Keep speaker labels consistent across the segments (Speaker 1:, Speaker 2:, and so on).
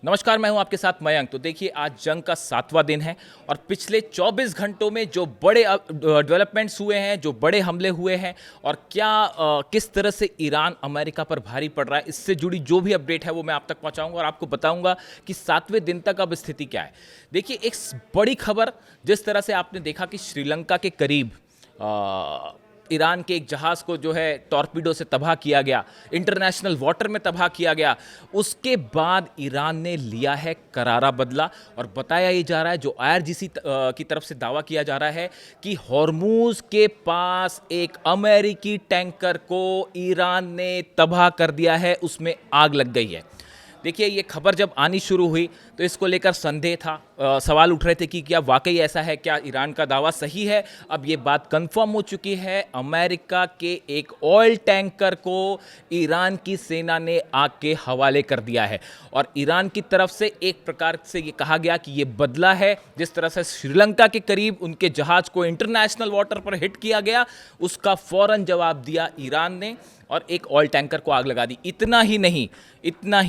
Speaker 1: नमस्कार, मैं हूं आपके साथ मयंक। तो देखिए, आज जंग का 7वां दिन है और पिछले 24 घंटों में जो बड़े डेवलपमेंट्स हुए हैं, जो बड़े हमले हुए हैं और किस तरह से ईरान अमेरिका पर भारी पड़ रहा है, इससे जुड़ी जो भी अपडेट है वो मैं आप तक पहुंचाऊंगा और आपको बताऊंगा कि 7वें दिन तक अब स्थिति क्या है। देखिए, एक बड़ी खबर, जिस तरह से आपने देखा कि श्रीलंका के करीब ईरान के एक जहाज़ को जो है टॉर्पीडो से तबाह किया गया, इंटरनेशनल वाटर में तबाह किया गया। उसके बाद ईरान ने लिया है करारा बदला और बताया ये जा रहा है, जो आईआरजीसी की तरफ से दावा किया जा रहा है कि हॉर्मूज के पास एक अमेरिकी टैंकर को ईरान ने तबाह कर दिया है, उसमें आग लग गई है। देखिए, ये खबर जब आनी शुरू हुई तो इसको लेकर संदेह था, सवाल उठ रहे थे कि क्या वाकई ऐसा है, क्या ईरान का दावा सही है। अब ये बात कंफर्म हो चुकी है, अमेरिका के एक ऑयल टैंकर को ईरान की सेना ने आग के हवाले कर दिया है और ईरान की तरफ से एक प्रकार से ये कहा गया कि ये बदला है। जिस तरह से श्रीलंका के करीब उनके जहाज़ को इंटरनेशनल वाटर पर हिट किया गया, उसका फौरन जवाब दिया ईरान ने और एक ऑयल टैंकर को आग लगा दी। इतना ही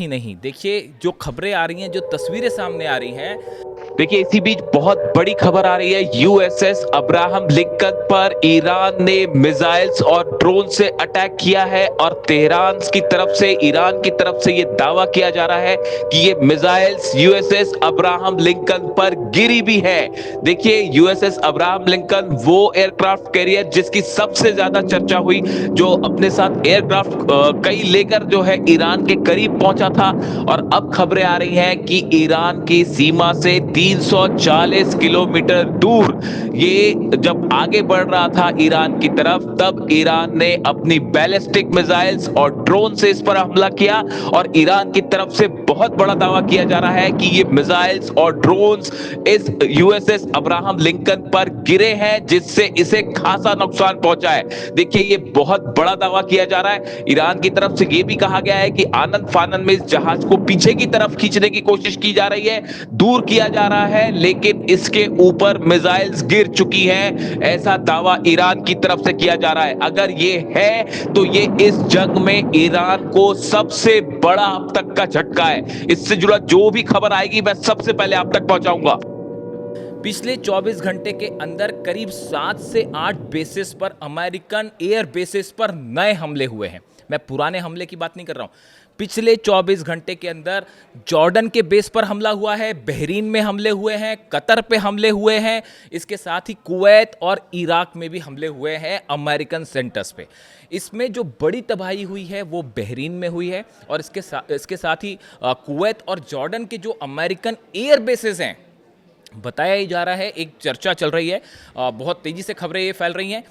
Speaker 1: नहीं, देखिए जो खबरें आ रही हैं, जो तस्वीरें सामने आ रही हैं।
Speaker 2: देखिए, इसी बीच बहुत बड़ी खबर आ रही है। यूएसएस अब्राहम लिंकन पर ईरान ने मिसाइल्स और ड्रोन से अटैक किया है और तेहरान की तरफ से, ईरान की तरफ से यह दावा किया जा रहा है कि ये मिसाइल्स यूएसएस अब्राहम लिंकन पर गिरी भी है। देखिए, यूएसएस अब्राहम लिंकन वो एयरक्राफ्ट कैरियर जिसकी सबसे ज्यादा चर्चा हुई, जो अपने साथ एयरक्राफ्ट कई लेकर जो है ईरान के करीब पहुंचा था। और अब खबरें आ रही हैं कि ईरान की सीमा से 340 किलोमीटर दूर ये जब आगे बढ़ रहा था ईरान की तरफ, तब ईरान ने अपनी बैलिस्टिक मिसाइल्स और ड्रोन से इस पर हमला किया और ईरान की तरफ से बहुत बड़ा दावा किया जा रहा है कि ये मिसाइल्स और ड्रोन्स इस यूएसएस अब्राहम लिंकन पर गिरे हैं, जिससे इसे खासा नुकसान पहुंचा है। देखिए, ये बहुत बड़ा दावा किया जा रहा है। ईरान की तरफ से ये भी कहा गया है कि आनंद फानन में इस जहाज को पीछे की तरफ खींचने की कोशिश की जा रही है, दूर किया जा रहा है, लेकिन इसके ऊपर मिसाइल्स गिर चुकी हैं, ऐसा दावा ईरान की तरफ से किया जा रहा है। अगर ये है तो ये इस जंग में ईरान को सबसे बड़ा अब तक का झटका है। इससे जुड़ा जो भी खबर आएगी मैं सबसे पहले आप तक पहुंचाऊंगा।
Speaker 1: पिछले 24 घंटे के अंदर करीब 7 से 8 बेसिस पर, अमेरिकन एयर बेसिस पर नए हमले हुए हैं। मैं पुराने हमले की बात नहीं कर रहा हूं। पिछले 24 घंटे के अंदर जॉर्डन के बेस पर हमला हुआ है, बहरीन में हमले हुए हैं, कतर पे हमले हुए हैं, इसके साथ ही कुवैत और इराक में भी हमले हुए हैं अमेरिकन सेंटर्स पे। इसमें जो बड़ी तबाही हुई है वो बहरीन में हुई है और इसके साथ ही कुवैत और जॉर्डन के जो अमेरिकन एयर बेसेस हैं, बताया ही जा रहा है, एक चर्चा चल रही है, बहुत तेज़ी से खबरें ये फैल रही हैं।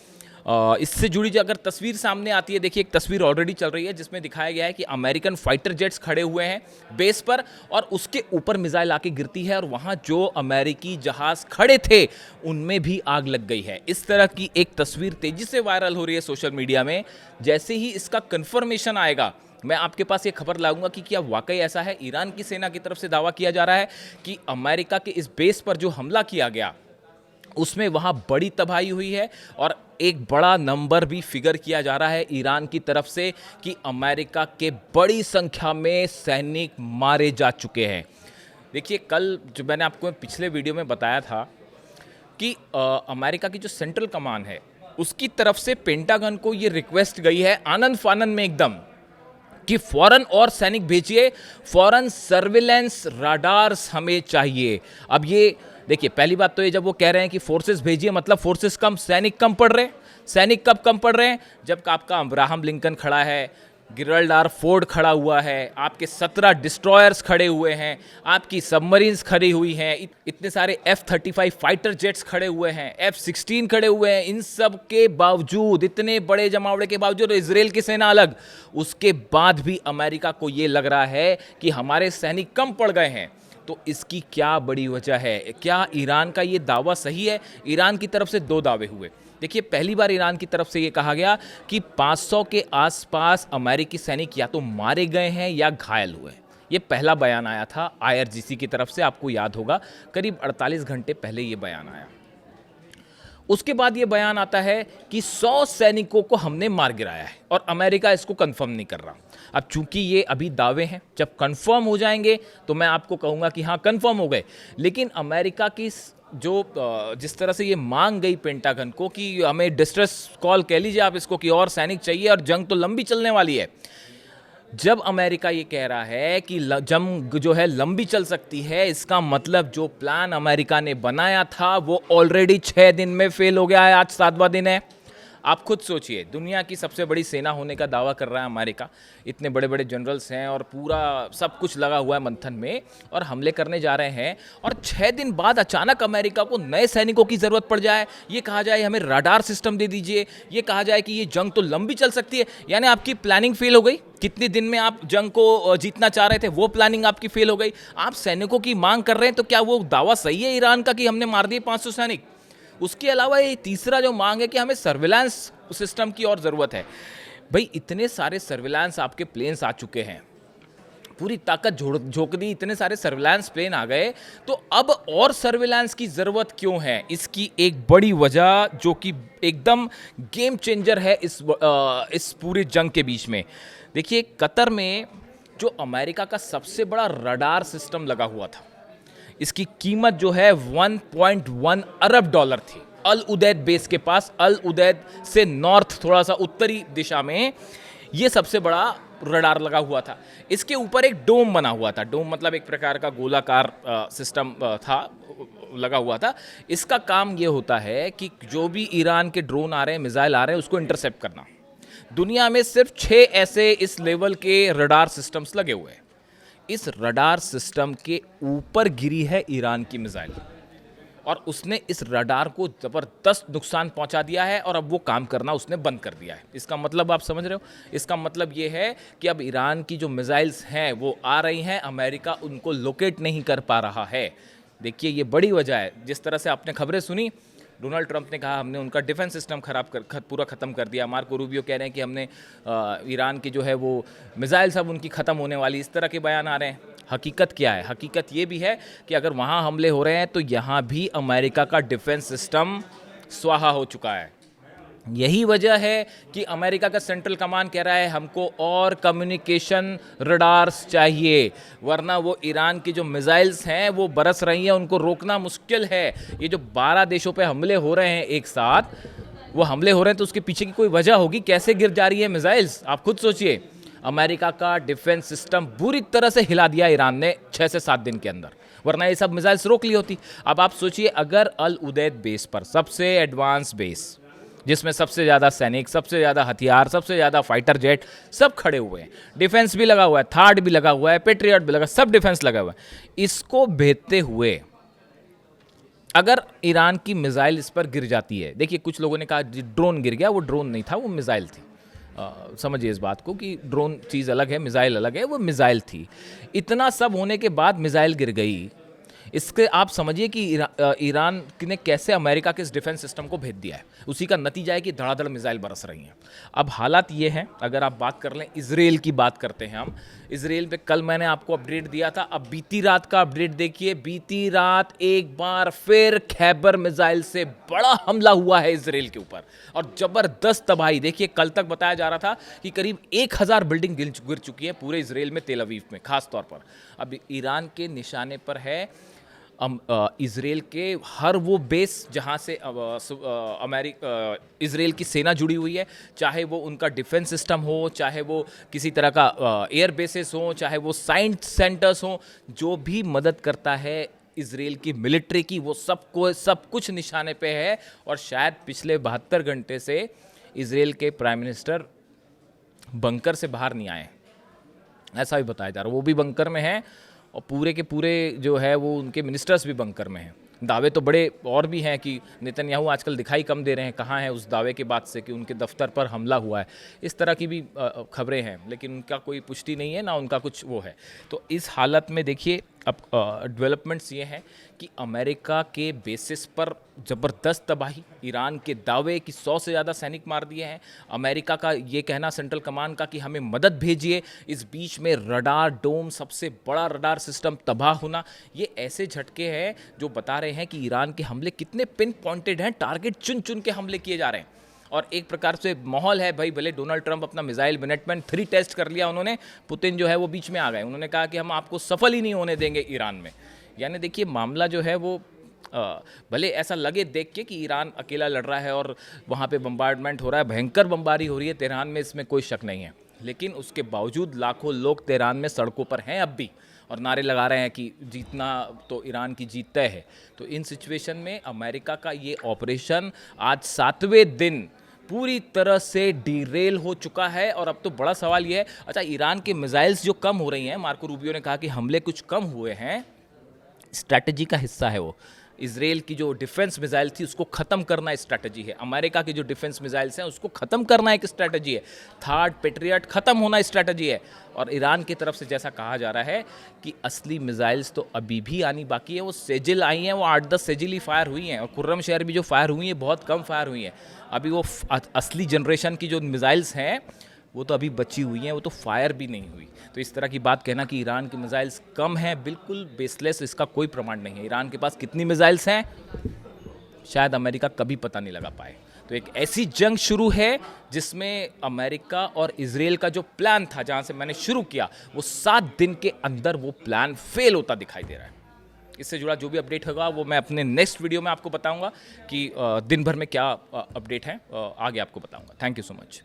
Speaker 1: इससे जुड़ी जो अगर तस्वीर सामने आती है, देखिए एक तस्वीर ऑलरेडी चल रही है जिसमें दिखाया गया है कि अमेरिकन फाइटर जेट्स खड़े हुए हैं बेस पर और उसके ऊपर मिसाइल आके गिरती है और वहाँ जो अमेरिकी जहाज़ खड़े थे उनमें भी आग लग गई है। इस तरह की एक तस्वीर तेज़ी से वायरल हो रही है सोशल मीडिया में। जैसे ही इसका कन्फर्मेशन आएगा, मैं आपके पास ये खबर लाऊंगा कि क्या वाकई ऐसा है। ईरान की सेना की तरफ से दावा किया जा रहा है कि अमेरिका के इस बेस पर जो हमला किया गया उसमें वहाँ बड़ी तबाही हुई है और एक बड़ा नंबर भी फिगर किया जा रहा है ईरान की तरफ से कि अमेरिका के बड़ी संख्या में सैनिक मारे जा चुके हैं। देखिए, कल जो मैंने आपको पिछले वीडियो में बताया था कि अमेरिका की जो सेंट्रल कमान है उसकी तरफ से पेंटागन को ये रिक्वेस्ट गई है आनंद फानन में एकदम कि फौरन और सैनिक भेजिए, फौरन सर्विलेंस राडार्स हमें चाहिए। अब ये देखिए, पहली बात तो ये, जब वो कह रहे हैं कि फोर्सेस भेजिए, मतलब फोर्सेस कम, सैनिक कम पड़ रहे हैं। सैनिक कब कम पड़ रहे हैं? जब आपका अब्राहम लिंकन खड़ा है, गिरल्डार फोर्ड खड़ा हुआ है, आपके 17 डिस्ट्रॉयर्स खड़े हुए हैं, आपकी सबमरीन्स खड़ी हुई हैं, इतने सारे F-35 फाइटर जेट्स खड़े हुए हैं, F-16 खड़े हुए हैं। इन सब के बावजूद, इतने बड़े जमावड़े के बावजूद, इजराइल की सेना अलग, उसके बाद भी अमेरिका को ये लग रहा है कि हमारे सैनिक कम पड़ गए हैं। तो इसकी क्या बड़ी वजह है? क्या ईरान का ये दावा सही है? ईरान की तरफ से दो दावे हुए। देखिए, पहली बार ईरान की तरफ से ये कहा गया कि 500 के आसपास अमेरिकी सैनिक या तो मारे गए हैं या घायल हुए हैं। ये पहला बयान आया था आईआरजीसी की तरफ से, आपको याद होगा करीब 48 घंटे पहले ये बयान आया। उसके बाद ये बयान आता है कि 100 सैनिकों को हमने मार गिराया है और अमेरिका इसको कंफर्म नहीं कर रहा। अब चूंकि ये अभी दावे हैं, जब कंफर्म हो जाएंगे तो मैं आपको कहूँगा कि हाँ कंफर्म हो गए। लेकिन अमेरिका की जिस तरह से ये मांग गई पेंटागन को कि हमें डिस्ट्रेस कॉल कह लीजिए आप इसको, कि और सैनिक चाहिए और जंग तो लंबी चलने वाली है। जब अमेरिका ये कह रहा है कि जंग जो है लंबी चल सकती है, इसका मतलब जो प्लान अमेरिका ने बनाया था वो ऑलरेडी 6 दिन में फेल हो गया है। आज 7वां दिन है। आप खुद सोचिए, दुनिया की सबसे बड़ी सेना होने का दावा कर रहा है अमेरिका, इतने बड़े बड़े जनरल्स हैं और पूरा सब कुछ लगा हुआ है मंथन में, और हमले करने जा रहे हैं, और 6 दिन बाद अचानक अमेरिका को नए सैनिकों की ज़रूरत पड़ जाए, ये कहा जाए हमें रडार सिस्टम दे दीजिए, ये कहा जाए कि ये जंग तो लंबी चल सकती है। यानी आपकी प्लानिंग फेल हो गई। कितने दिन में आप जंग को जीतना चाह रहे थे वो प्लानिंग आपकी फेल हो गई। आप सैनिकों की मांग कर रहे हैं, तो क्या वो दावा सही है ईरान का कि हमने मार दिए 500 सैनिक? उसके अलावा ये तीसरा जो मांग है कि हमें सर्विलांस सिस्टम की और ज़रूरत है। भाई इतने सारे सर्विलांस आपके प्लेन्स आ चुके हैं, पूरी ताकत झोंक दी, इतने सारे सर्विलांस प्लेन आ गए, तो अब और सर्विलांस की ज़रूरत क्यों है? इसकी एक बड़ी वजह जो कि एकदम गेम चेंजर है इस पूरे जंग के बीच में। देखिए, कतर में जो अमेरिका का सबसे बड़ा रडार सिस्टम लगा हुआ था, इसकी कीमत जो है 1.1 अरब डॉलर थी। अल उदैद बेस के पास, अल उदैद से नॉर्थ थोड़ा सा उत्तरी दिशा में ये सबसे बड़ा रडार लगा हुआ था। इसके ऊपर एक डोम बना हुआ था। डोम मतलब एक प्रकार का गोलाकार सिस्टम था, लगा हुआ था। इसका काम ये होता है कि जो भी ईरान के ड्रोन आ रहे हैं, मिसाइल आ रहे हैं, उसको इंटरसेप्ट करना। दुनिया में सिर्फ 6 ऐसे इस लेवल के रडार सिस्टम्स लगे हुए हैं। इस रडार सिस्टम के ऊपर गिरी है ईरान की मिसाइल, और उसने इस रडार को ज़बरदस्त नुकसान पहुंचा दिया है, और अब वो काम करना उसने बंद कर दिया है। इसका मतलब आप समझ रहे हो? इसका मतलब ये है कि अब ईरान की जो मिसाइल्स हैं वो आ रही हैं, अमेरिका उनको लोकेट नहीं कर पा रहा है। देखिए, ये बड़ी वजह है। जिस तरह से आपने खबरें सुनी, डोनाल्ड ट्रंप ने कहा हमने उनका डिफेंस सिस्टम पूरा ख़त्म कर दिया। मार्को रूबियो कह रहे हैं कि हमने ईरान की जो है वो मिसाइल सब उनकी ख़त्म होने वाली, इस तरह के बयान आ रहे हैं। हकीकत क्या है? हकीकत ये भी है कि अगर वहाँ हमले हो रहे हैं तो यहाँ भी अमेरिका का डिफेंस सिस्टम स्वाहा हो चुका है। यही वजह है कि अमेरिका का सेंट्रल कमांड कह रहा है हमको और कम्युनिकेशन रडार्स चाहिए, वरना वो ईरान की जो मिसाइल्स हैं वो बरस रही हैं, उनको रोकना मुश्किल है। ये जो 12 देशों पे हमले हो रहे हैं एक साथ, वो हमले हो रहे हैं तो उसके पीछे की कोई वजह होगी। कैसे गिर जा रही है मिसाइल्स, आप खुद सोचिए। अमेरिका का डिफेंस सिस्टम बुरी तरह से हिला दिया ईरान ने 6 से 7 दिन के अंदर, वरना ये सब मिसाइल्स रोक ली होती। अब आप सोचिए, अगर अल उदैद बेस पर, सबसे एडवांस बेस जिसमें सबसे ज़्यादा सैनिक, सबसे ज़्यादा हथियार, सबसे ज़्यादा फाइटर जेट सब खड़े हुए हैं, डिफेंस भी लगा हुआ है, थार्ड भी लगा हुआ है, पेट्रियट भी लगा, सब डिफेंस लगा हुआ है, इसको भेदते हुए अगर ईरान की मिसाइल इस पर गिर जाती है, देखिए कुछ लोगों ने कहा ड्रोन गिर गया, वो ड्रोन नहीं था, वो मिसाइल थी। समझिए इस बात को कि ड्रोन चीज़ अलग है, मिसाइल अलग है, वो मिसाइल थी। इतना सब होने के बाद मिसाइल गिर गई, इसके आप समझिए कि ईरान ने कैसे अमेरिका के इस डिफेंस सिस्टम को भेज दिया है। उसी का नतीजा है कि धड़ाधड़ मिसाइल बरस रही हैं। अब हालात ये हैं, अगर आप बात कर लें, इजराइल की बात करते हैं हम। इजराइल पे कल मैंने आपको अपडेट दिया था, अब बीती रात का अपडेट देखिए। बीती रात एक बार फिर खैबर मिसाइल से बड़ा हमला हुआ है इजराइल के ऊपर, और ज़बरदस्त तबाही। देखिए, कल तक बताया जा रहा था कि करीब 1000 बिल्डिंग गिर चुकी है पूरे इजराइल में, तेल अवीव में खास तौर पर। अब ईरान के निशाने पर है इजराइल के हर वो बेस जहाँ से इजराइल की सेना जुड़ी हुई है, चाहे वो उनका डिफेंस सिस्टम हो, चाहे वो किसी तरह का एयर बेसेस हो, चाहे वो साइंस सेंटर्स हो, जो भी मदद करता है इजराइल की मिलिट्री की, वो सब कुछ निशाने पे है। और शायद पिछले 72 घंटे से इजराइल के प्राइम मिनिस्टर बंकर से बाहर नहीं आए, ऐसा भी बताया जा रहा है। वो भी बंकर में है, और पूरे के पूरे जो है वो उनके मिनिस्टर्स भी बंकर में हैं। दावे तो बड़े और भी हैं कि नेतन्याहू आजकल दिखाई कम दे रहे हैं, कहाँ हैं उस दावे के बाद से कि उनके दफ्तर पर हमला हुआ है, इस तरह की भी खबरें हैं, लेकिन उनका कोई पुष्टि नहीं है, ना उनका कुछ वो है। तो इस हालत में देखिए, अब डेवलपमेंट्स ये हैं कि अमेरिका के बेसिस पर ज़बरदस्त तबाही, ईरान के दावे कि 100 से ज़्यादा सैनिक मार दिए हैं, अमेरिका का ये कहना सेंट्रल कमांड का कि हमें मदद भेजिए, इस बीच में रडार डोम सबसे बड़ा रडार सिस्टम तबाह होना, ये ऐसे झटके हैं जो बता रहे हैं कि ईरान के हमले कितने पिन पॉइंटेड हैं, टारगेट चुन चुन के हमले किए जा रहे हैं। और एक प्रकार से माहौल है भाई, भले डोनाल्ड ट्रंप अपना मिसाइल मिनटमैन 3 टेस्ट कर लिया उन्होंने, पुतिन जो है वो बीच में आ गए, उन्होंने कहा कि हम आपको सफल ही नहीं होने देंगे ईरान में। यानी देखिए मामला जो है वो भले ऐसा लगे देख के कि ईरान अकेला लड़ रहा है और वहाँ पे बम्बार्डमेंट हो रहा है, भयंकर बमबारी हो रही है तेहरान में, इसमें कोई शक नहीं है, लेकिन उसके बावजूद लाखों लोग तेहरान में सड़कों पर हैं अब भी और नारे लगा रहे हैं कि जीतना तो ईरान की जीत तय है। तो इन सिचुएशन में अमेरिका का ये ऑपरेशन आज 7वें दिन पूरी तरह से डीरेल हो चुका है। और अब तो बड़ा सवाल ये है, अच्छा ईरान के मिसाइल्स जो कम हो रही हैं, मार्को रूबियो ने कहा कि हमले कुछ कम हुए हैं, स्ट्रैटेजी का हिस्सा है वो। इसराइल की जो डिफेंस मिसाइल थी उसको ख़त्म करना स्ट्रैटेजी है, अमेरिका की जो डिफेंस मिसाइल्स हैं उसको ख़त्म करना एक स्ट्रैटेजी है, थर्ड पेट्रियट ख़त्म होना स्ट्रैटेजी है। और ईरान की तरफ से जैसा कहा जा रहा है कि असली मिसाइल्स तो अभी भी आनी बाकी है, वो सेजिल आई हैं, वो 8-10 सेजिल ही फायर हुई हैं, और खुर्रम शहर भी जो फायर हुई हैं बहुत कम फायर हुई हैं। अभी वो असली जनरेशन की जो मिसाइल्स हैं वो तो अभी बची हुई हैं, वो तो फायर भी नहीं हुई। तो इस तरह की बात कहना कि ईरान की मिसाइल्स कम हैं, बिल्कुल बेसलेस, इसका कोई प्रमाण नहीं है। ईरान के पास कितनी मिसाइल्स हैं शायद अमेरिका कभी पता नहीं लगा पाए। तो एक ऐसी जंग शुरू है जिसमें अमेरिका और इजराइल का जो प्लान था, जहां से मैंने शुरू किया, वो 7 दिन के अंदर वो प्लान फेल होता दिखाई दे रहा है। इससे जुड़ा जो भी अपडेट होगा वो मैं अपने नेक्स्ट वीडियो में आपको बताऊंगा कि दिन भर में क्या अपडेट है, आगे आपको बताऊंगा। Thank you so much.